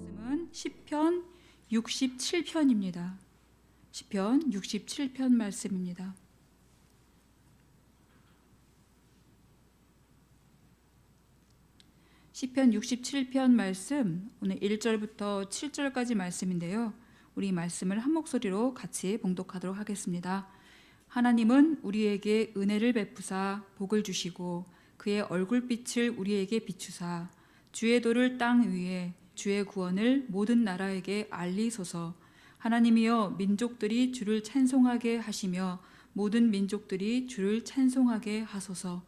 말씀은 시편 67편입니다. 시편 67편 말씀입니다. 시편 67편 말씀, 오늘 1절부터 7절까지 말씀인데요. 우리 말씀을 한 목소리로 같이 봉독하도록 하겠습니다. 하나님은 우리에게 은혜를 베푸사 복을 주시고 그의 얼굴빛을 우리에게 비추사 주의 도를 땅 위에 주의 구원을 모든 나라에게 알리소서. 하나님이여 민족들이 주를 찬송하게 하시며 모든 민족들이 주를 찬송하게 하소서.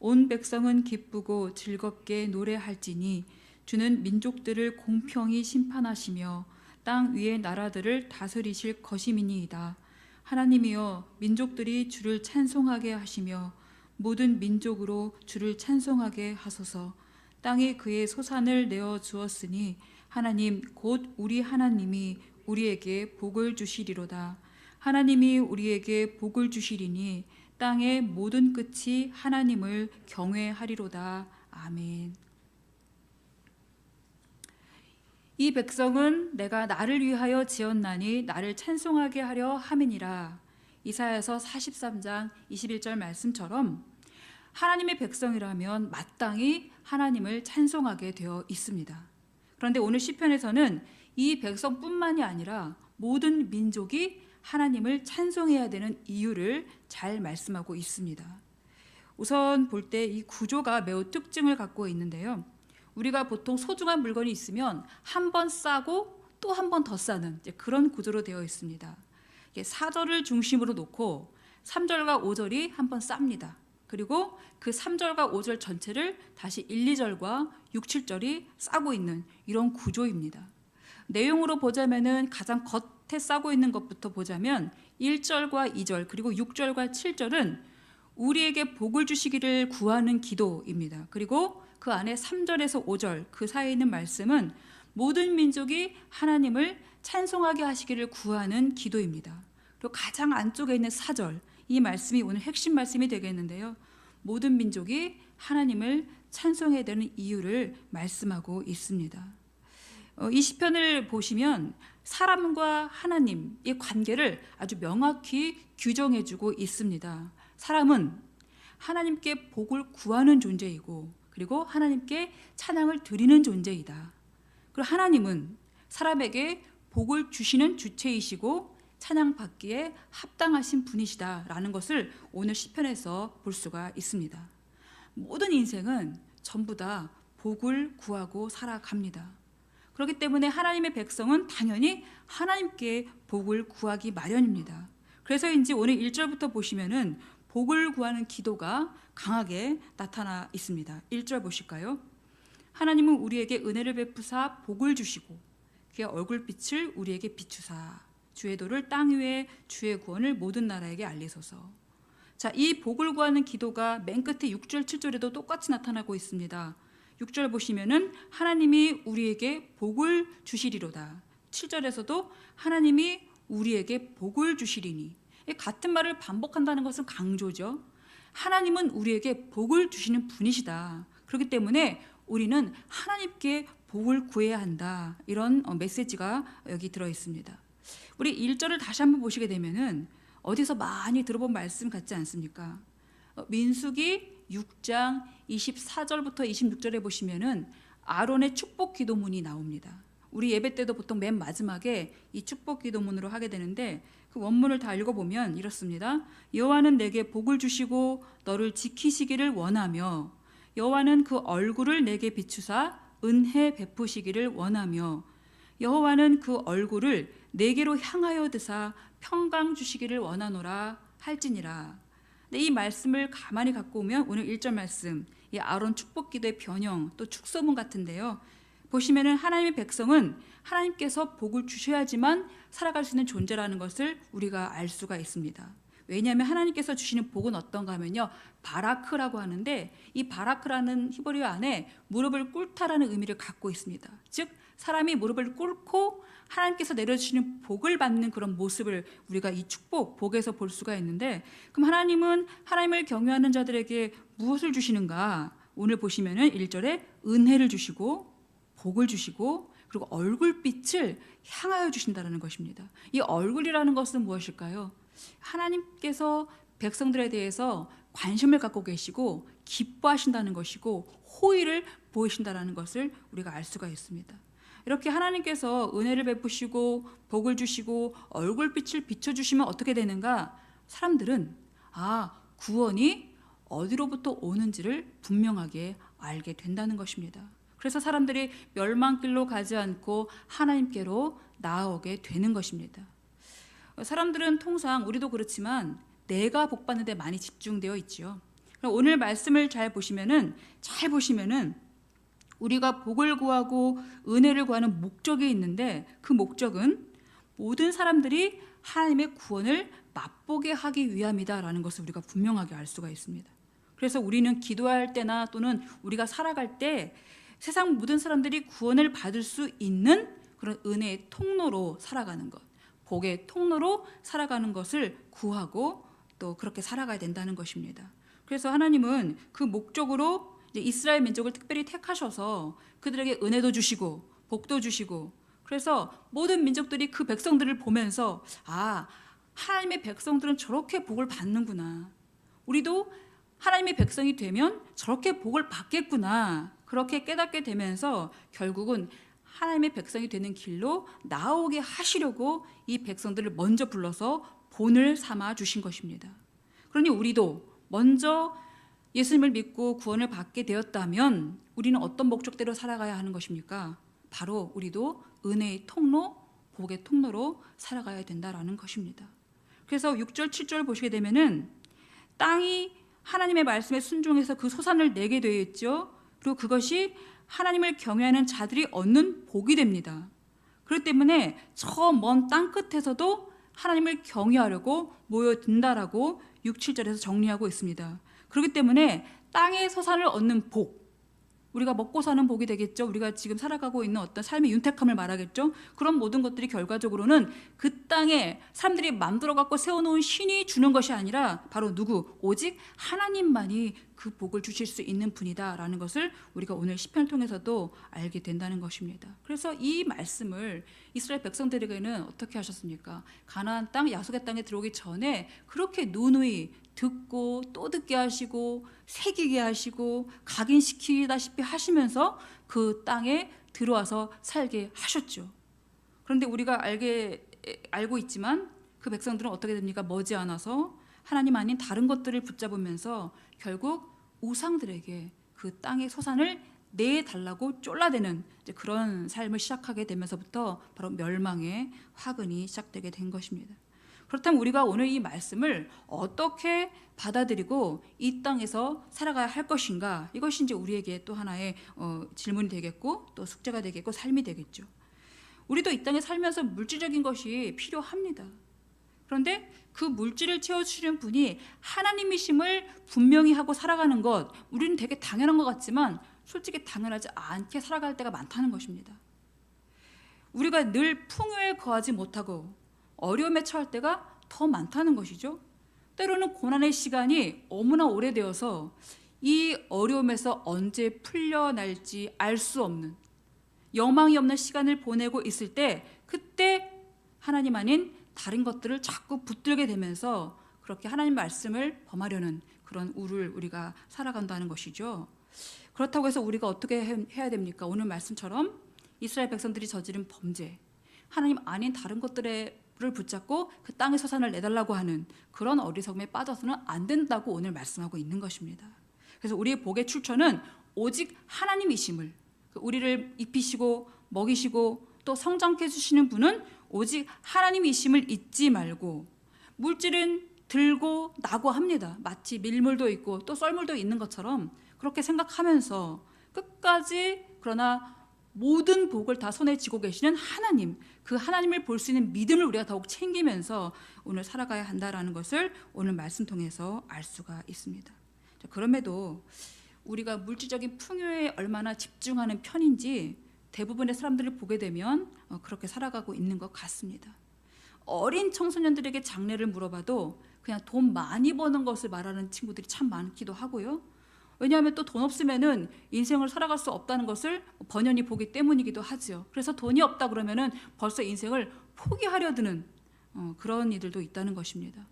온 백성은 기쁘고 즐겁게 노래할지니 주는 민족들을 공평히 심판하시며 땅 위의 나라들을 다스리실 것임이니이다. 하나님이여 민족들이 주를 찬송하게 하시며 모든 민족으로 주를 찬송하게 하소서. 땅에 그의 소산을 내어 주었으니 하나님 곧 우리 하나님이 우리에게 복을 주시리로다. 하나님이 우리에게 복을 주시리니 땅의 모든 끝이 하나님을 경외하리로다. 아멘. 이 백성은 내가 나를 위하여 지었나니 나를 찬송하게 하려 함이니라. 이사야서 43장 21절 말씀처럼 하나님의 백성이라면 마땅히 하나님을 찬송하게 되어 있습니다. 그런데 오늘 시편에서는 이 백성뿐만이 아니라 모든 민족이 하나님을 찬송해야 되는 이유를 잘 말씀하고 있습니다. 우선 볼 때 이 구조가 매우 특징을 갖고 있는데요. 우리가 보통 소중한 물건이 있으면 한 번 싸고 또 한 번 더 싸는 그런 구조로 되어 있습니다. 4절을 중심으로 놓고 3절과 5절이 한 번 쌉니다. 그리고 그 3절과 5절 전체를 다시 1, 2절과 6, 7절이 싸고 있는 이런 구조입니다. 내용으로 보자면은 가장 겉에 싸고 있는 것부터 보자면 1절과 2절 그리고 6절과 7절은 우리에게 복을 주시기를 구하는 기도입니다. 그리고 그 안에 3절에서 5절 그 사이에 있는 말씀은 모든 민족이 하나님을 찬송하게 하시기를 구하는 기도입니다. 그리고 가장 안쪽에 있는 4절 이 말씀이 오늘 핵심 말씀이 되겠는데요. 모든 민족이 하나님을 찬송해야 되는 이유를 말씀하고 있습니다. 이 시편을 보시면 사람과 하나님의 관계를 아주 명확히 규정해주고 있습니다. 사람은 하나님께 복을 구하는 존재이고 그리고 하나님께 찬양을 드리는 존재이다. 그리고 하나님은 사람에게 복을 주시는 주체이시고 찬양받기에 합당하신 분이시다라는 것을 오늘 시편에서 볼 수가 있습니다. 모든 인생은 전부 다 복을 구하고 살아갑니다. 그렇기 때문에 하나님의 백성은 당연히 하나님께 복을 구하기 마련입니다. 그래서인지 오늘 1절부터 보시면은 복을 구하는 기도가 강하게 나타나 있습니다. 1절 보실까요? 하나님은 우리에게 은혜를 베푸사 복을 주시고 그의 얼굴빛을 우리에게 비추사 주의 도를 땅 위에 주의 구원을 모든 나라에게 알리소서. 자, 이 복을 구하는 기도가 맨 끝에 6절, 7절에도 똑같이 나타나고 있습니다. 6절 보시면은 하나님이 우리에게 복을 주시리로다. 7절에서도 하나님이 우리에게 복을 주시리니. 같은 말을 반복한다는 것은 강조죠. 하나님은 우리에게 복을 주시는 분이시다. 그렇기 때문에 우리는 하나님께 복을 구해야 한다. 이런 메시지가 여기 들어 있습니다. 우리 1절을 다시 한번 보시게 되면은 어디서 많이 들어본 말씀 같지 않습니까? 민수기 6장 24절부터 26절에 보시면은 아론의 축복 기도문이 나옵니다. 우리 예배 때도 보통 맨 마지막에 이 축복 기도문으로 하게 되는데 그 원문을 다 읽어보면 이렇습니다. 여호와는 내게 복을 주시고 너를 지키시기를 원하며 여호와는 그 얼굴을 내게 비추사 은혜 베푸시기를 원하며 여호와는 그 얼굴을 내게로 향하여 드사 평강 주시기를 원하노라 할지니라. 근데 이 말씀을 가만히 갖고 오면 오늘 1절 말씀 이 아론 축복 기도의 변형 또 축소문 같은데요. 보시면은 하나님의 백성은 하나님께서 복을 주셔야지만 살아갈 수 있는 존재라는 것을 우리가 알 수가 있습니다. 왜냐하면 하나님께서 주시는 복은 어떤가 하면요, 바라크라고 하는데 이 바라크라는 히브리어 안에 무릎을 꿇다라는 의미를 갖고 있습니다. 즉 사람이 무릎을 꿇고 하나님께서 내려주시는 복을 받는 그런 모습을 우리가 이 축복, 복에서 볼 수가 있는데, 그럼 하나님은 하나님을 경외하는 자들에게 무엇을 주시는가? 오늘 보시면은 1절에 은혜를 주시고 복을 주시고 그리고 얼굴빛을 향하여 주신다는 것입니다. 이 얼굴이라는 것은 무엇일까요? 하나님께서 백성들에 대해서 관심을 갖고 계시고 기뻐하신다는 것이고 호의를 보이신다는 것을 우리가 알 수가 있습니다. 이렇게 하나님께서 은혜를 베푸시고 복을 주시고 얼굴빛을 비춰주시면 어떻게 되는가? 사람들은 구원이 어디로부터 오는지를 분명하게 알게 된다는 것입니다. 그래서 사람들이 멸망길로 가지 않고 하나님께로 나아오게 되는 것입니다. 사람들은 통상 우리도 그렇지만 내가 복받는 데 많이 집중되어 있지요. 오늘 말씀을 잘 보시면은 우리가 복을 구하고 은혜를 구하는 목적이 있는데 그 목적은 모든 사람들이 하나님의 구원을 맛보게 하기 위함이다라는 것을 우리가 분명하게 알 수가 있습니다. 그래서 우리는 기도할 때나 또는 우리가 살아갈 때 세상 모든 사람들이 구원을 받을 수 있는 그런 은혜의 통로로 살아가는 것, 복의 통로로 살아가는 것을 구하고 또 그렇게 살아가야 된다는 것입니다. 그래서 하나님은 그 목적으로 이제 이스라엘 민족을 특별히 택하셔서 그들에게 은혜도 주시고 복도 주시고 그래서 모든 민족들이 그 백성들을 보면서 하나님의 백성들은 저렇게 복을 받는구나. 우리도 하나님의 백성이 되면 저렇게 복을 받겠구나. 그렇게 깨닫게 되면서 결국은 하나님의 백성이 되는 길로 나오게 하시려고 이 백성들을 먼저 불러서 본을 삼아 주신 것입니다. 그러니 우리도 먼저 예수님을 믿고 구원을 받게 되었다면 우리는 어떤 목적대로 살아가야 하는 것입니까? 바로 우리도 은혜의 통로, 복의 통로로 살아가야 된다라는 것입니다. 그래서 6절, 7절 보시게 되면은 땅이 하나님의 말씀에 순종해서 그 소산을 내게 되어 있죠. 그리고 그것이 하나님을 경외하는 자들이 얻는 복이 됩니다. 그렇기 때문에 저 먼 땅 끝에서도 하나님을 경외하려고 모여든다라고 6, 7절에서 정리하고 있습니다. 그렇기 때문에 땅의 소산을 얻는 복, 우리가 먹고 사는 복이 되겠죠. 우리가 지금 살아가고 있는 어떤 삶의 윤택함을 말하겠죠. 그런 모든 것들이 결과적으로는 그 땅에 사람들이 만들어 갖고 세워놓은 신이 주는 것이 아니라 바로 누구? 오직 하나님만이 그 복을 주실 수 있는 분이다라는 것을 우리가 오늘 시편을 통해서도 알게 된다는 것입니다. 그래서 이 말씀을 이스라엘 백성들에게는 어떻게 하셨습니까? 가나안 땅, 약속의 땅에 들어오기 전에 그렇게 누누이 듣고 또 듣게 하시고 새기게 하시고 각인시키다시피 하시면서 그 땅에 들어와서 살게 하셨죠. 그런데 우리가 알고 있지만 그 백성들은 어떻게 됩니까? 머지않아서 하나님 아닌 다른 것들을 붙잡으면서 결국 우상들에게 그 땅의 소산을 내달라고 쫄라대는 그런 삶을 시작하게 되면서부터 바로 멸망의 화근이 시작되게 된 것입니다. 그렇다면 우리가 오늘 이 말씀을 어떻게 받아들이고 이 땅에서 살아가야 할 것인가? 이것이 이제 우리에게 또 하나의 질문이 되겠고 또 숙제가 되겠고 삶이 되겠죠. 우리도 이 땅에 살면서 물질적인 것이 필요합니다. 그런데 그 물질을 채워주시는 분이 하나님이심을 분명히 하고 살아가는 것, 우리는 되게 당연한 것 같지만 솔직히 당연하지 않게 살아갈 때가 많다는 것입니다. 우리가 늘 풍요에 거하지 못하고 어려움에 처할 때가 더 많다는 것이죠. 때로는 고난의 시간이 너무나 오래되어서 이 어려움에서 언제 풀려날지 알 수 없는 여망이 없는 시간을 보내고 있을 때 그때 하나님 아닌 다른 것들을 자꾸 붙들게 되면서 그렇게 하나님 말씀을 범하려는 그런 우를 우리가 살아간다는 것이죠. 그렇다고 해서 우리가 어떻게 해야 됩니까? 오늘 말씀처럼 이스라엘 백성들이 저지른 범죄, 하나님 아닌 다른 것들을 붙잡고 그 땅의 소산을 내달라고 하는 그런 어리석음에 빠져서는 안 된다고 오늘 말씀하고 있는 것입니다. 그래서 우리의 복의 출처는 오직 하나님이심을, 우리를 입히시고 먹이시고 또 성장케 해주시는 분은 오직 하나님이심을 잊지 말고, 물질은 들고 나고 합니다. 마치 밀물도 있고 또 썰물도 있는 것처럼 그렇게 생각하면서 끝까지 그러나 모든 복을 다 손에 쥐고 계시는 하나님, 그 하나님을 볼 수 있는 믿음을 우리가 더욱 챙기면서 오늘 살아가야 한다는 것을 오늘 말씀 통해서 알 수가 있습니다. 그럼에도 우리가 물질적인 풍요에 얼마나 집중하는 편인지 대부분의 사람들을 보게 되면 그렇게 살아가고 있는 것 같습니다. 어린 청소년들에게 장래를 물어봐도 그냥 돈 많이 버는 것을 말하는 친구들이 참 많기도 하고요. 왜냐하면 또 돈 없으면은 인생을 살아갈 수 없다는 것을 번연히 보기 때문이기도 하죠. 그래서 돈이 없다 그러면은 벌써 인생을 포기하려 드는 그런 이들도 있다는 것입니다.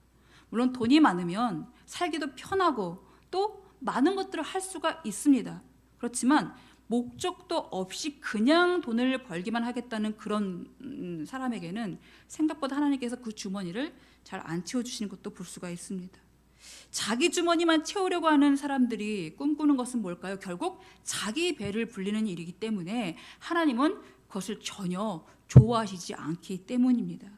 물론 돈이 많으면 살기도 편하고 또 많은 것들을 할 수가 있습니다. 그렇지만 목적도 없이 그냥 돈을 벌기만 하겠다는 그런 사람에게는 생각보다 하나님께서 그 주머니를 잘 안 채워주시는 것도 볼 수가 있습니다. 자기 주머니만 채우려고 하는 사람들이 꿈꾸는 것은 뭘까요? 결국 자기 배를 불리는 일이기 때문에 하나님은 그것을 전혀 좋아하시지 않기 때문입니다.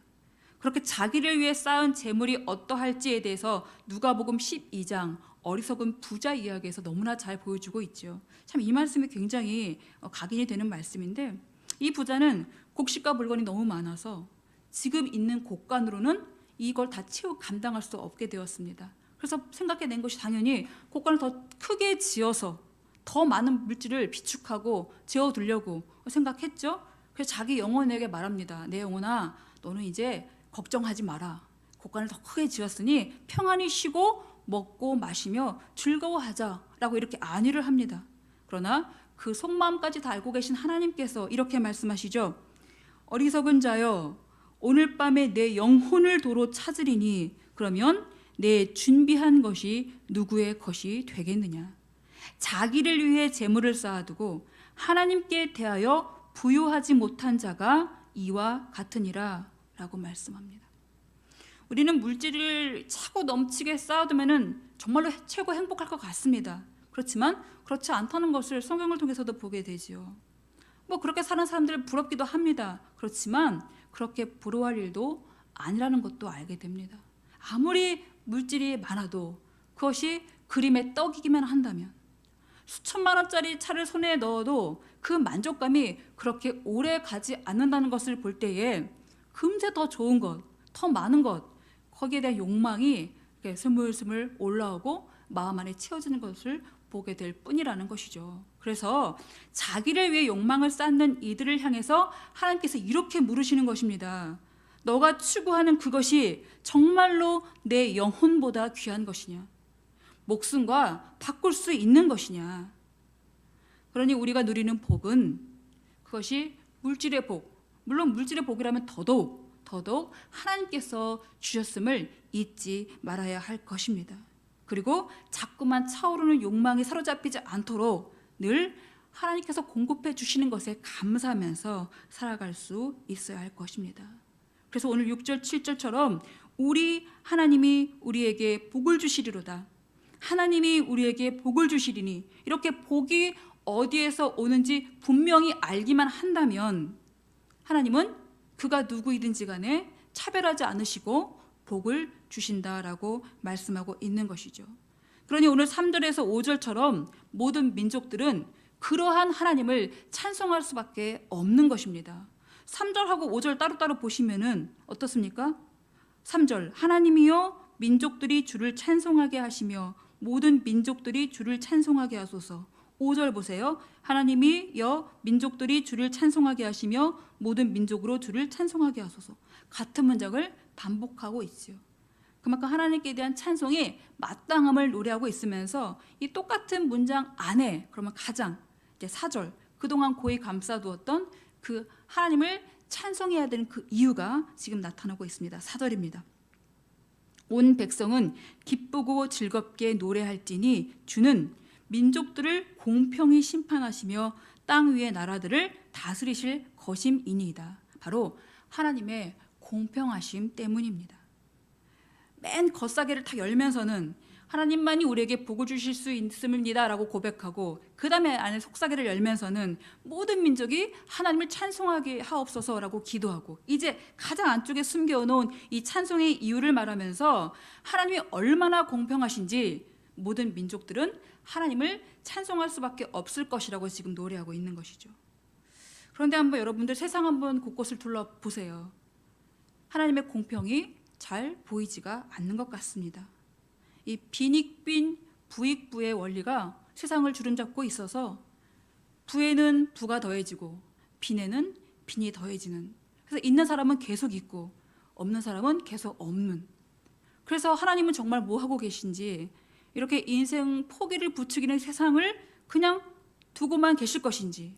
그렇게 자기를 위해 쌓은 재물이 어떠할지에 대해서 누가복음 12장 어리석은 부자 이야기에서 너무나 잘 보여주고 있죠. 참 이 말씀이 굉장히 각인이 되는 말씀인데, 이 부자는 곡식과 물건이 너무 많아서 지금 있는 곡간으로는 이걸 다 감당할 수 없게 되었습니다. 그래서 생각해낸 것이 당연히 곡간을 더 크게 지어서 더 많은 물질을 비축하고 지어두려고 생각했죠. 그래서 자기 영혼에게 말합니다. 내 영혼아, 너는 이제 걱정하지 마라. 곡간을 더 크게 지었으니 평안히 쉬고 먹고 마시며 즐거워하자라고 이렇게 안위를 합니다. 그러나 그 속마음까지 다 알고 계신 하나님께서 이렇게 말씀하시죠. 어리석은 자여, 오늘 밤에 내 영혼을 도로 찾으리니 그러면 내 준비한 것이 누구의 것이 되겠느냐. 자기를 위해 재물을 쌓아두고 하나님께 대하여 부유하지 못한 자가 이와 같으니라 라고 말씀합니다. 우리는 물질을 차고 넘치게 쌓아두면 정말로 최고 행복할 것 같습니다. 그렇지만 그렇지 않다는 것을 성경을 통해서도 보게 되지요. 그렇게 사는 사람들 부럽기도 합니다. 그렇지만 그렇게 부러워할 일도 아니라는 것도 알게 됩니다. 아무리 물질이 많아도 그것이 그림의 떡이기만 한다면, 수천만 원짜리 차를 손에 넣어도 그 만족감이 그렇게 오래 가지 않는다는 것을 볼 때에 금세 더 좋은 것, 더 많은 것, 거기에 대한 욕망이 스물스물 올라오고 마음 안에 채워지는 것을 보게 될 뿐이라는 것이죠. 그래서 자기를 위해 욕망을 쌓는 이들을 향해서 하나님께서 이렇게 물으시는 것입니다. 너가 추구하는 그것이 정말로 내 영혼보다 귀한 것이냐? 목숨과 바꿀 수 있는 것이냐? 그러니 우리가 누리는 복은 그것이 물질의 복, 물론 물질의 복이라면 더더욱 하나님께서 주셨음을 잊지 말아야 할 것입니다. 그리고 자꾸만 차오르는 욕망에 사로잡히지 않도록 늘 하나님께서 공급해 주시는 것에 감사하면서 살아갈 수 있어야 할 것입니다. 그래서 오늘 6절 7절처럼 우리 하나님이 우리에게 복을 주시리로다. 하나님이 우리에게 복을 주시리니, 이렇게 복이 어디에서 오는지 분명히 알기만 한다면 하나님은 그가 누구이든지 간에 차별하지 않으시고 복을 주신다라고 말씀하고 있는 것이죠. 그러니 오늘 3절에서 5절처럼 모든 민족들은 그러한 하나님을 찬송할 수밖에 없는 것입니다. 3절하고 5절 따로따로 보시면은 어떻습니까? 3절, 하나님이여 민족들이 주를 찬송하게 하시며 모든 민족들이 주를 찬송하게 하소서. 5절 보세요. 하나님이여 민족들이 주를 찬송하게 하시며 모든 민족으로 주를 찬송하게 하소서. 같은 문장을 반복하고 있지요. 그만큼 하나님께 대한 찬송이 마땅함을 노래하고 있으면서 이 똑같은 문장 안에 그러면 가장 이제 4절, 그동안 고이 감싸두었던 그 하나님을 찬송해야 되는 그 이유가 지금 나타나고 있습니다. 4절입니다. 온 백성은 기쁘고 즐겁게 노래할지니 주는 민족들을 공평히 심판하시며 땅 위의 나라들을 다스리실 것임이니이다. 바로 하나님의 공평하심 때문입니다. 맨 겉사계를 다 열면서는 하나님만이 우리에게 복을 주실 수 있습니다 라고 고백하고, 그 다음에 안에 속사계를 열면서는 모든 민족이 하나님을 찬송하게 하옵소서 라고 기도하고, 이제 가장 안쪽에 숨겨놓은 이 찬송의 이유를 말하면서 하나님이 얼마나 공평하신지 모든 민족들은 하나님을 찬송할 수밖에 없을 것이라고 지금 노래하고 있는 것이죠. 그런데 한번 여러분들 세상 한번 곳곳을 둘러보세요. 하나님의 공평이 잘 보이지가 않는 것 같습니다. 이 빈익빈 부익부의 원리가 세상을 주름잡고 있어서 부에는 부가 더해지고 빈에는 빈이 더해지는, 그래서 있는 사람은 계속 있고 없는 사람은 계속 없는, 그래서 하나님은 정말 뭐 하고 계신지 이렇게 인생 포기를 부추기는 세상을 그냥 두고만 계실 것인지,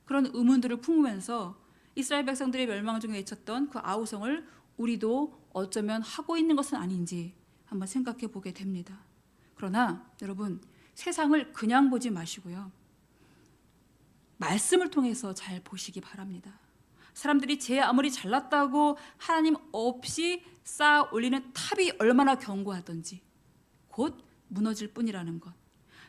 그런 의문들을 품으면서 이스라엘 백성들의 멸망 중에 외쳤던 그 아우성을 우리도 어쩌면 하고 있는 것은 아닌지 한번 생각해 보게 됩니다. 그러나 여러분, 세상을 그냥 보지 마시고요, 말씀을 통해서 잘 보시기 바랍니다. 사람들이 제 아무리 잘났다고 하나님 없이 쌓아 올리는 탑이 얼마나 견고하던지 곧 무너질 뿐이라는 것.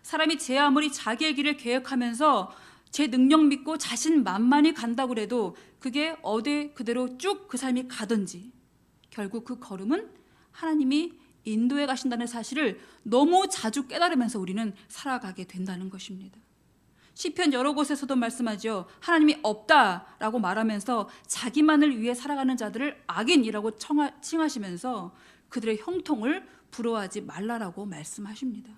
사람이 제 아무리 자기의 길을 계획하면서 제 능력 믿고 자신만만히 간다고 해도 그게 어디 그대로 쭉 그 삶이 가든지 결국 그 걸음은 하나님이 인도해 가신다는 사실을 너무 자주 깨달으면서 우리는 살아가게 된다는 것입니다. 시편 여러 곳에서도 말씀하죠. 하나님이 없다라고 말하면서 자기만을 위해 살아가는 자들을 악인이라고 칭하시면서 그들의 형통을 부러워하지 말라라고 말씀하십니다.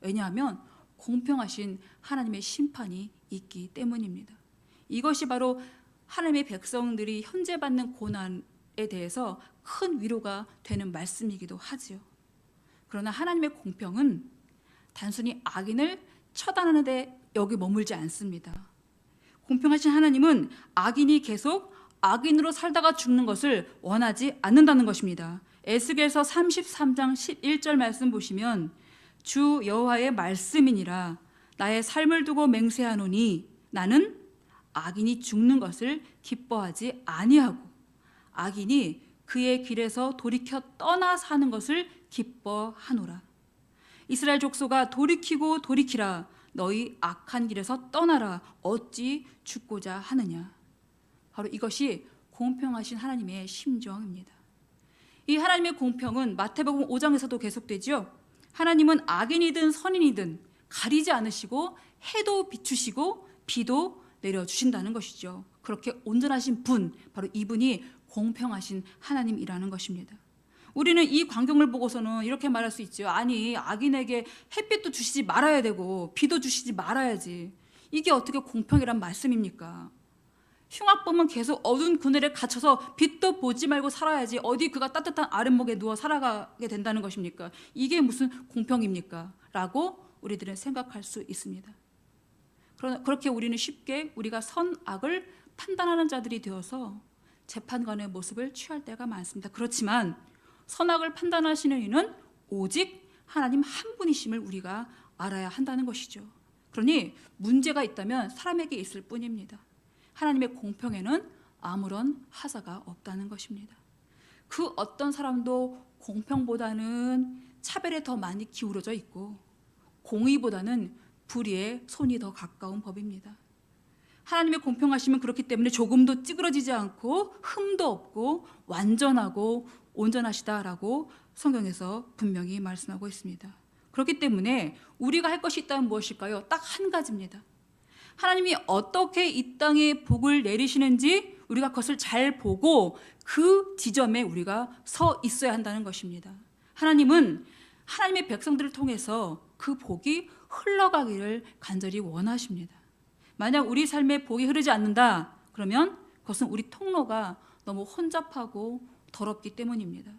왜냐하면 공평하신 하나님의 심판이 있기 때문입니다. 이것이 바로 하나님의 백성들이 현재 받는 고난에 대해서 큰 위로가 되는 말씀이기도 하지요. 그러나 하나님의 공평은 단순히 악인을 처단하는 데 여기 머물지 않습니다. 공평하신 하나님은 악인이 계속 악인으로 살다가 죽는 것을 원하지 않는다는 것입니다. 에스겔서 33장 11절 말씀 보시면 주 여호와의 말씀이니라 나의 삶을 두고 맹세하노니 나는 악인이 죽는 것을 기뻐하지 아니하고 악인이 그의 길에서 돌이켜 떠나 사는 것을 기뻐하노라. 이스라엘 족속아 돌이키고 돌이키라 너희 악한 길에서 떠나라 어찌 죽고자 하느냐. 바로 이것이 공평하신 하나님의 심정입니다. 이 하나님의 공평은 마태복음 5장에서도 계속되죠. 하나님은 악인이든 선인이든 가리지 않으시고 해도 비추시고 비도 내려주신다는 것이죠. 그렇게 온전하신 분, 바로 이분이 공평하신 하나님이라는 것입니다. 우리는 이 광경을 보고서는 이렇게 말할 수 있죠. 아니, 악인에게 햇빛도 주시지 말아야 되고 비도 주시지 말아야지. 이게 어떻게 공평이란 말씀입니까? 흉악범은 계속 어두운 그늘에 갇혀서 빛도 보지 말고 살아야지 어디 그가 따뜻한 아랫목에 누워 살아가게 된다는 것입니까? 이게 무슨 공평입니까? 라고 우리들은 생각할 수 있습니다. 그러나 그렇게 우리는 쉽게 우리가 선악을 판단하는 자들이 되어서 재판관의 모습을 취할 때가 많습니다. 그렇지만 선악을 판단하시는 이는 오직 하나님 한 분이심을 우리가 알아야 한다는 것이죠. 그러니 문제가 있다면 사람에게 있을 뿐입니다. 하나님의 공평에는 아무런 하자가 없다는 것입니다. 그 어떤 사람도 공평보다는 차별에 더 많이 기울어져 있고 공의보다는 불의에 손이 더 가까운 법입니다. 하나님의 공평하심은 그렇기 때문에 조금도 찌그러지지 않고 흠도 없고 완전하고 온전하시다라고 성경에서 분명히 말씀하고 있습니다. 그렇기 때문에 우리가 할 것이 있다면 무엇일까요? 딱 한 가지입니다. 하나님이 어떻게 이 땅에 복을 내리시는지 우리가 그것을 잘 보고 그 지점에 우리가 서 있어야 한다는 것입니다. 하나님은 하나님의 백성들을 통해서 그 복이 흘러가기를 간절히 원하십니다. 만약 우리 삶에 복이 흐르지 않는다 그러면 그것은 우리 통로가 너무 혼잡하고 더럽기 때문입니다.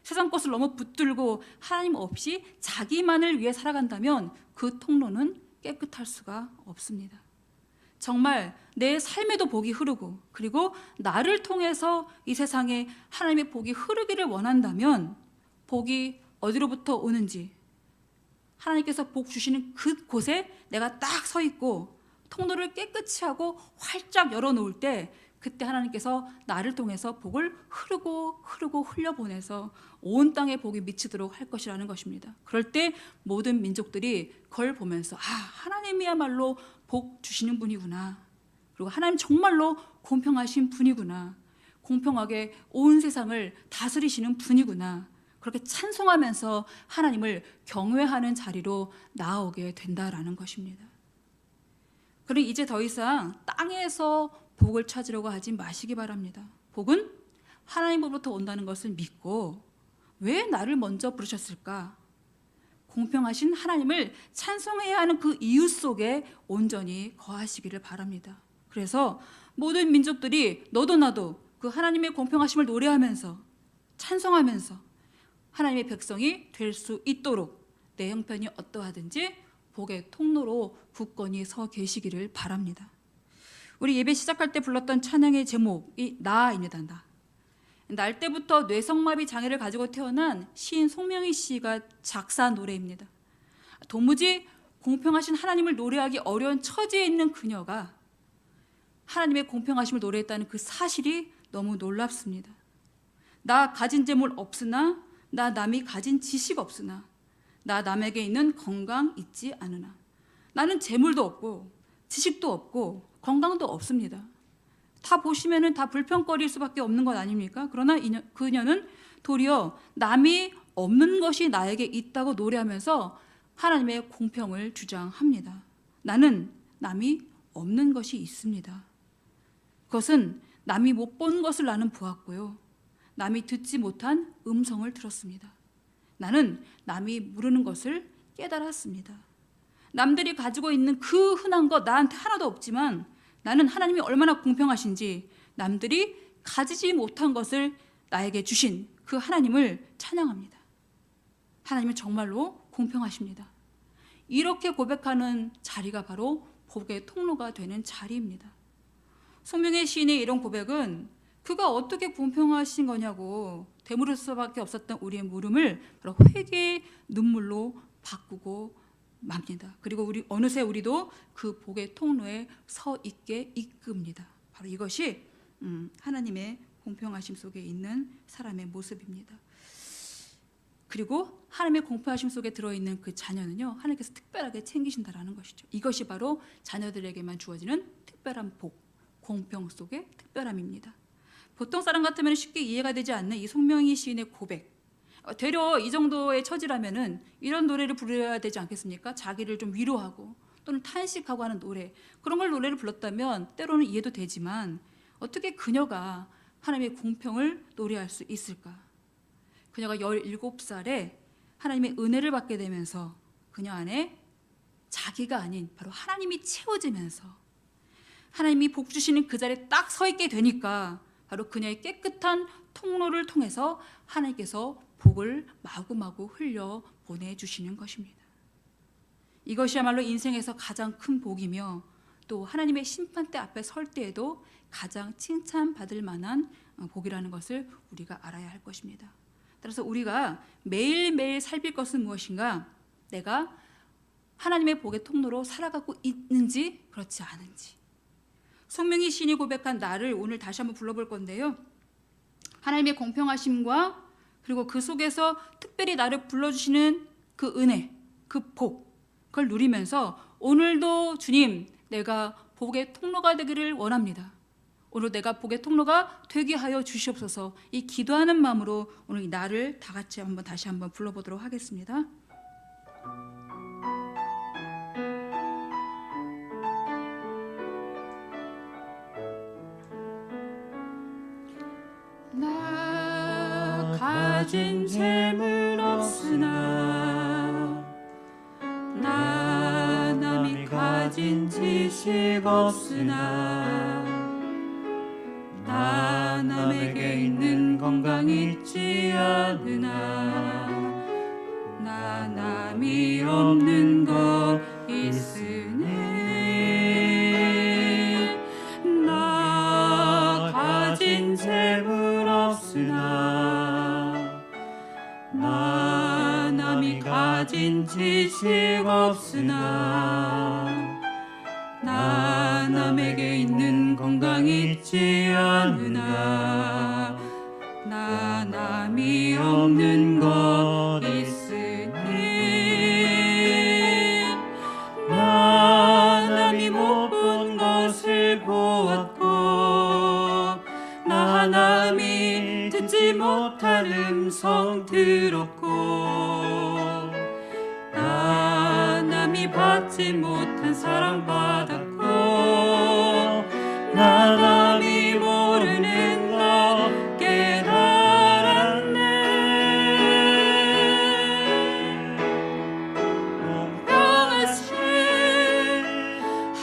세상 것을 너무 붙들고 하나님 없이 자기만을 위해 살아간다면 그 통로는 깨끗할 수가 없습니다. 정말 내 삶에도 복이 흐르고 그리고 나를 통해서 이 세상에 하나님의 복이 흐르기를 원한다면 복이 어디로부터 오는지 하나님께서 복 주시는 그곳에 내가 딱 서 있고 통로를 깨끗이 하고 활짝 열어놓을 때 그때 하나님께서 나를 통해서 복을 흐르고 흘려보내서 온 땅에 복이 미치도록 할 것이라는 것입니다. 그럴 때 모든 민족들이 그걸 보면서 하나님이야말로 복 주시는 분이구나. 그리고 하나님 정말로 공평하신 분이구나. 공평하게 온 세상을 다스리시는 분이구나. 그렇게 찬송하면서 하나님을 경외하는 자리로 나오게 된다라는 것입니다. 그러니 이제 더 이상 땅에서 복을 찾으려고 하지 마시기 바랍니다. 복은 하나님으로부터 온다는 것을 믿고 왜 나를 먼저 부르셨을까? 공평하신 하나님을 찬송해야 하는 그 이유 속에 온전히 거하시기를 바랍니다. 그래서 모든 민족들이 너도 나도 그 하나님의 공평하심을 노래하면서 찬송하면서 하나님의 백성이 될 수 있도록 내 형편이 어떠하든지 복의 통로로 굳건히 서 계시기를 바랍니다. 우리 예배 시작할 때 불렀던 찬양의 제목이 나입니다. 날 때부터 뇌성마비 장애를 가지고 태어난 시인 송명희 씨가 작사한 노래입니다. 도무지 공평하신 하나님을 노래하기 어려운 처지에 있는 그녀가 하나님의 공평하심을 노래했다는 그 사실이 너무 놀랍습니다. 나 가진 재물 없으나, 나 남이 가진 지식 없으나, 나 남에게 있는 건강 있지 않으나, 나는 재물도 없고 지식도 없고 건강도 없습니다. 다 보시면은 다 불평거릴 수밖에 없는 것 아닙니까? 그러나 그녀는 도리어 남이 없는 것이 나에게 있다고 노래하면서 하나님의 공평을 주장합니다. 나는 남이 없는 것이 있습니다. 그것은 남이 못 본 것을 나는 보았고요. 남이 듣지 못한 음성을 들었습니다. 나는 남이 모르는 것을 깨달았습니다. 남들이 가지고 있는 그 흔한 것 나한테 하나도 없지만 나는 하나님이 얼마나 공평하신지 남들이 가지지 못한 것을 나에게 주신 그 하나님을 찬양합니다. 하나님은 정말로 공평하십니다. 이렇게 고백하는 자리가 바로 복의 통로가 되는 자리입니다. 송명의 시인의 이런 고백은 그가 어떻게 공평하신 거냐고 되물을 수밖에 없었던 우리의 물음을 바로 회개의 눈물로 바꾸고 맙니다. 그리고 어느새 우리도 그 복의 통로에 서 있게 이끕니다. 바로 이것이 하나님의 공평하심 속에 있는 사람의 모습입니다. 그리고 하나님의 공평하심 속에 들어있는 그 자녀는요, 하나님께서 특별하게 챙기신다라는 것이죠. 이것이 바로 자녀들에게만 주어지는 특별한 복, 공평 속의 특별함입니다. 보통 사람 같으면 쉽게 이해가 되지 않는 이 송명희 시인의 고백, 되려 이 정도의 처지라면은 이런 노래를 부르어야 되지 않겠습니까? 자기를 좀 위로하고 또는 탄식하고 하는 노래, 그런 걸 노래를 불렀다면 때로는 이해도 되지만 어떻게 그녀가 하나님의 공평을 노래할 수 있을까? 그녀가 17살에 하나님의 은혜를 받게 되면서 그녀 안에 자기가 아닌 바로 하나님이 채워지면서 하나님이 복 주시는 그 자리에 딱 서 있게 되니까 바로 그녀의 깨끗한 통로를 통해서 하나님께서 복을 마구마구 흘려 보내주시는 것입니다. 이것이야말로 인생에서 가장 큰 복이며 또 하나님의 심판대 앞에 설 때에도 가장 칭찬받을 만한 복이라는 것을 우리가 알아야 할 것입니다. 따라서 우리가 매일매일 살필 것은 무엇인가? 내가 하나님의 복의 통로로 살아가고 있는지 그렇지 않은지. 송명희 시인이 고백한 나를 오늘 다시 한번 불러볼 건데요. 하나님의 공평하심과 그리고 그 속에서 특별히 나를 불러주시는 그 은혜, 그 복, 그걸 누리면서 오늘도 주님, 내가 복의 통로가 되기를 원합니다. 오늘 내가 복의 통로가 되게 하여 주시옵소서. 이 기도하는 마음으로 오늘 이 나를 다 같이 다시 한번 불러보도록 하겠습니다. 나 가진 재물 없으나 나 남이 가진 지식 없으나 나 남에게 있는 건강 있지 않으나 나 남이 없는 것 있으니 나 가진 재물 없으나 나 남이 가진 지식 없으나 나 남에게 있는 건강 있지 않으나 나 남이 없는 것 있으니 나 남이 못 본 것을 보았고 나 남이 듣지 못한 음성 들었고 나 남이 받지 못한 사랑 받았고 나 남이 모르는 것 깨달았네. 공평하신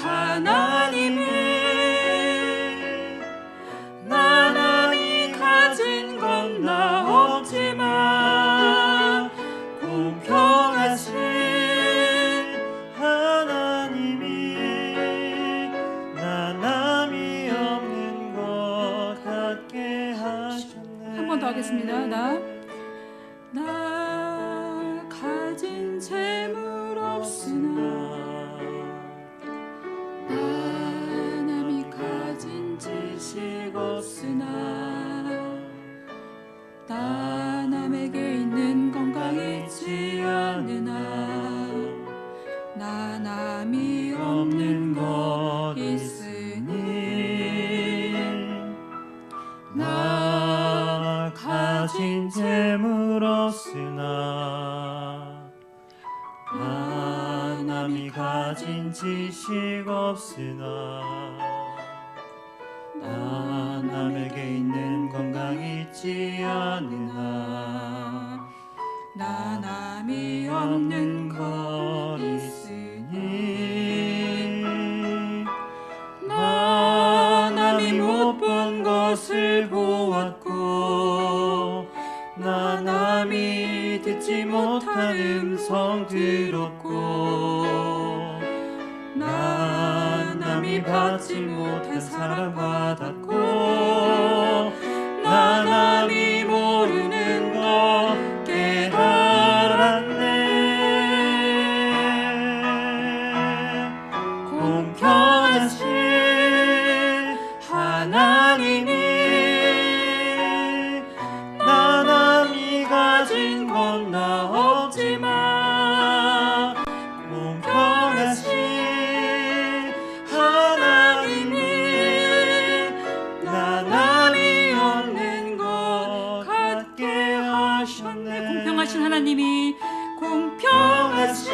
하나님이 나 남이 가진 건 나 없지만 공평하신 하나님이 나 남이 없는 것 같게 하셨네. 한 번 더 하겠습니다. 나 가진 재물 없으나 나 남이 가진 지식 없으나 나 남에게 있는 건강 있지 않으나 나 남이 없는 것 있으니 나 가진 재물 없으나 나 남이 가진 지식 없으나 나 남에게 있는 건강 있지 않으나 나 남이 없는 것 있으니 나 남이 못 본 것을 보았고 나 남이 듣지 못한 음성 들었고 나 남이 받지 못한 사랑 받았고 나 남이 모르는 것 깨달았네. 공평하신 하나님이 나 남이 가진 건 나 없지만 공평하신 하나님이 나 남이 없는 것 같게 하셨네. 공평하신 하나님이 공평하신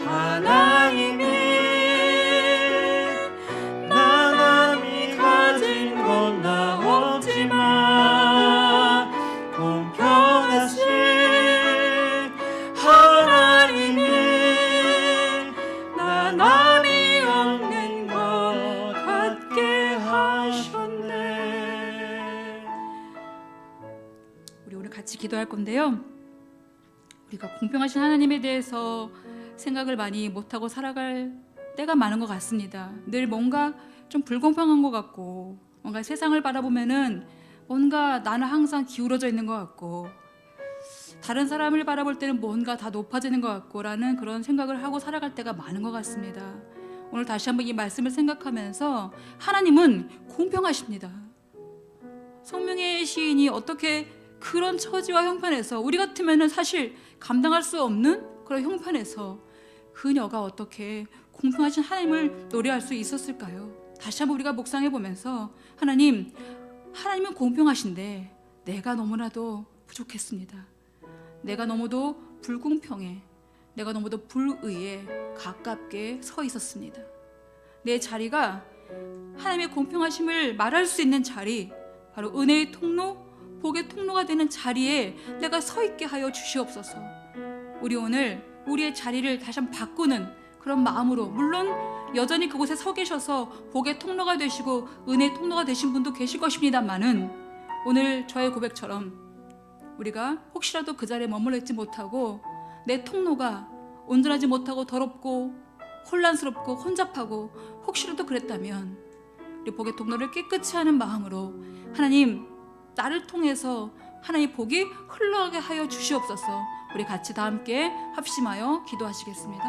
하나님이 나 남이 가진 건 나 없지만 공평하신 하나님이 나 남이 없는 것 같게 하셨네. 우리 오늘 같이 기도할 건데요. 우리가 공평하신 하나님에 대해서 생각을 많이 못하고 살아갈 때가 많은 것 같습니다. 늘 뭔가 좀 불공평한 것 같고 뭔가 세상을 바라보면은 뭔가 나는 항상 기울어져 있는 것 같고 다른 사람을 바라볼 때는 뭔가 다 높아지는 것 같고 라는 그런 생각을 하고 살아갈 때가 많은 것 같습니다. 오늘 다시 한번 이 말씀을 생각하면서 하나님은 공평하십니다. 성령의 시인이 어떻게 그런 처지와 형편에서 우리 같으면은 사실 감당할 수 없는 그런 형편에서 그녀가 어떻게 공평하신 하나님을 노래할 수 있었을까요? 다시 한번 우리가 묵상해 보면서 하나님은 공평하신데 내가 너무나도 부족했습니다. 내가 너무도 불공평해, 내가 너무도 불의에 가깝게 서 있었습니다. 내 자리가 하나님의 공평하심을 말할 수 있는 자리, 바로 은혜의 통로, 복의 통로가 되는 자리에 내가 서 있게 하여 주시옵소서. 우리 오늘 우리의 자리를 다시 한번 바꾸는 그런 마음으로, 물론 여전히 그곳에 서 계셔서 복의 통로가 되시고 은혜의 통로가 되신 분도 계실 것입니다만은 오늘 저의 고백처럼 우리가 혹시라도 그 자리에 머물러 있지 못하고 내 통로가 온전하지 못하고 더럽고 혼란스럽고 혼잡하고 혹시라도 그랬다면 우리 복의 통로를 깨끗이 하는 마음으로 하나님, 나를 통해서 하나님의 복이 흘러가게 하여 주시옵소서. 우리 같이 다 함께 합심하여 기도하시겠습니다.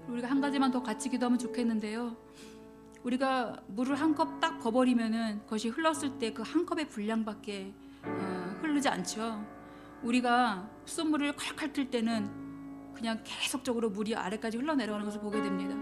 우리가 한 가지만 더 같이 기도하면 좋겠는데요. 우리가 물을 한 컵 딱 버버리면은 그것이 흘렀을 때 그 한 컵의 분량밖에 흐르지 않죠. 우리가 수돗물을 콸콸 틀 때는 그냥 계속적으로 물이 아래까지 흘러내려가는 것을 보게 됩니다.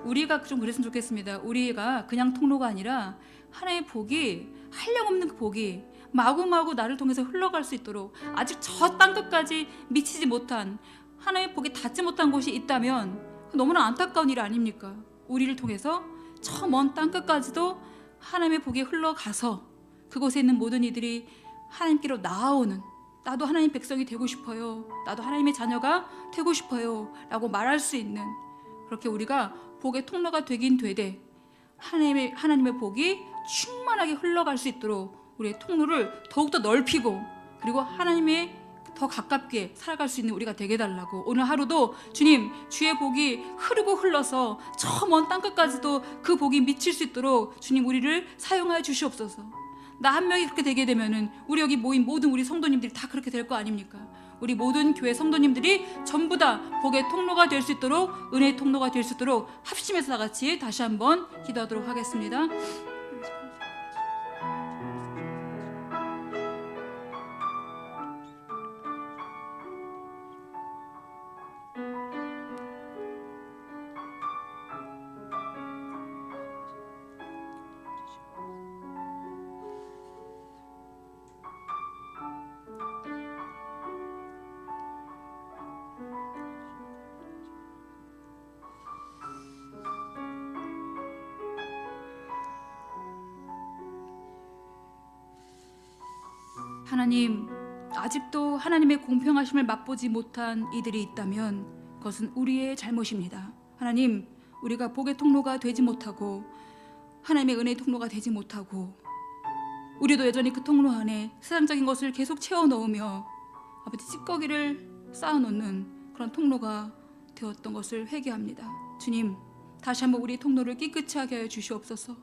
우리가 좀 그랬으면 좋겠습니다. 우리가 그냥 통로가 아니라 하나님의 복이, 한량없는 그 복이 마구마구 나를 통해서 흘러갈 수 있도록, 아직 저 땅끝까지 미치지 못한 하나님의 복이 닿지 못한 곳이 있다면 너무나 안타까운 일 아닙니까? 우리를 통해서 저 먼 땅끝까지도 하나님의 복이 흘러가서 그곳에 있는 모든 이들이 하나님께로 나아오는, 나도 하나님 백성이 되고 싶어요, 나도 하나님의 자녀가 되고 싶어요 라고 말할 수 있는, 그렇게 우리가 복의 통로가 되긴 되되 하나님의 복이 충만하게 흘러갈 수 있도록 우리의 통로를 더욱더 넓히고, 그리고 하나님의 더 가깝게 살아갈 수 있는 우리가 되게 해달라고, 오늘 하루도 주님 주의 복이 흐르고 흘러서 저 먼 땅끝까지도 그 복이 미칠 수 있도록 주님 우리를 사용하여 주시옵소서. 나 한 명이 그렇게 되게 되면은 우리 여기 모인 모든 우리 성도님들이 다 그렇게 될 거 아닙니까? 우리 모든 교회 성도님들이 전부 다 복의 통로가 될 수 있도록, 은혜의 통로가 될 수 있도록 합심해서 다 같이 다시 한번 기도하도록 하겠습니다. 하나님, 아직도 하나님의 공평하심을 맛보지 못한 이들이 있다면 그것은 우리의 잘못입니다. 하나님, 우리가 복의 통로가 되지 못하고 하나님의 은혜의 통로가 되지 못하고, 우리도 여전히 그 통로 안에 세상적인 것을 계속 채워 넣으며 아버지 찌꺼기를 쌓아놓는 그런 통로가 되었던 것을 회개합니다. 주님, 다시 한번 우리 통로를 깨끗이 하게 하여 주시옵소서.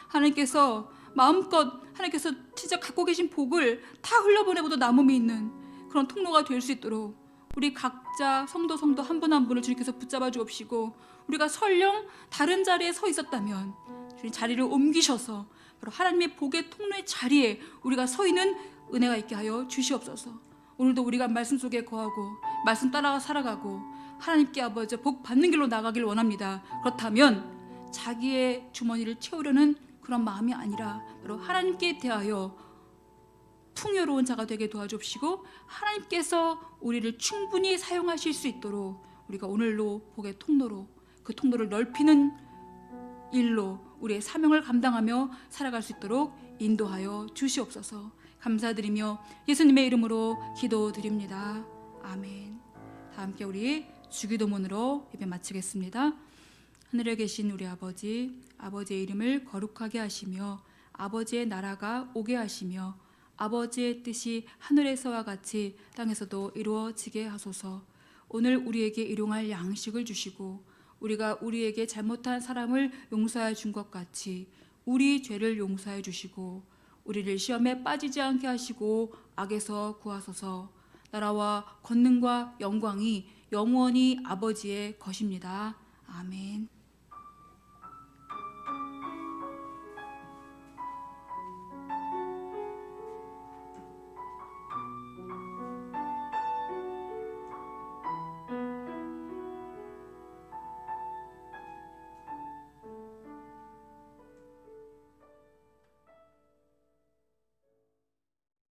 하나님께서 마음껏 하나님께서 진짜 갖고 계신 복을 다 흘려보내고도 남음이 있는 그런 통로가 될 수 있도록 우리 각자 성도 한 분 한 분을 주님께서 붙잡아 주옵시고, 우리가 설령 다른 자리에 서 있었다면 주님 자리를 옮기셔서 바로 하나님의 복의 통로의 자리에 우리가 서 있는 은혜가 있게 하여 주시옵소서. 오늘도 우리가 말씀 속에 거하고 말씀 따라가 살아가고 하나님께 아버지 복 받는 길로 나가길 원합니다. 그렇다면 자기의 주머니를 채우려는 그런 마음이 아니라 바로 하나님께 대하여 풍요로운 자가 되게 도와주시고, 하나님께서 우리를 충분히 사용하실 수 있도록 우리가 오늘로 복의 통로로, 그 통로를 넓히는 일로 우리의 사명을 감당하며 살아갈 수 있도록 인도하여 주시옵소서. 감사드리며 예수님의 이름으로 기도드립니다. 아멘. 다 함께 우리 주기도문으로 예배 마치겠습니다. 하늘에 계신 우리 아버지, 아버지의 이름을 거룩하게 하시며 아버지의 나라가 오게 하시며 아버지의 뜻이 하늘에서와 같이 땅에서도 이루어지게 하소서. 오늘 우리에게 일용할 양식을 주시고 우리가 우리에게 잘못한 사람을 용서해 준 것 같이 우리 죄를 용서해 주시고 우리를 시험에 빠지지 않게 하시고 악에서 구하소서. 나라와 권능과 영광이 영원히 아버지의 것입니다. 아멘.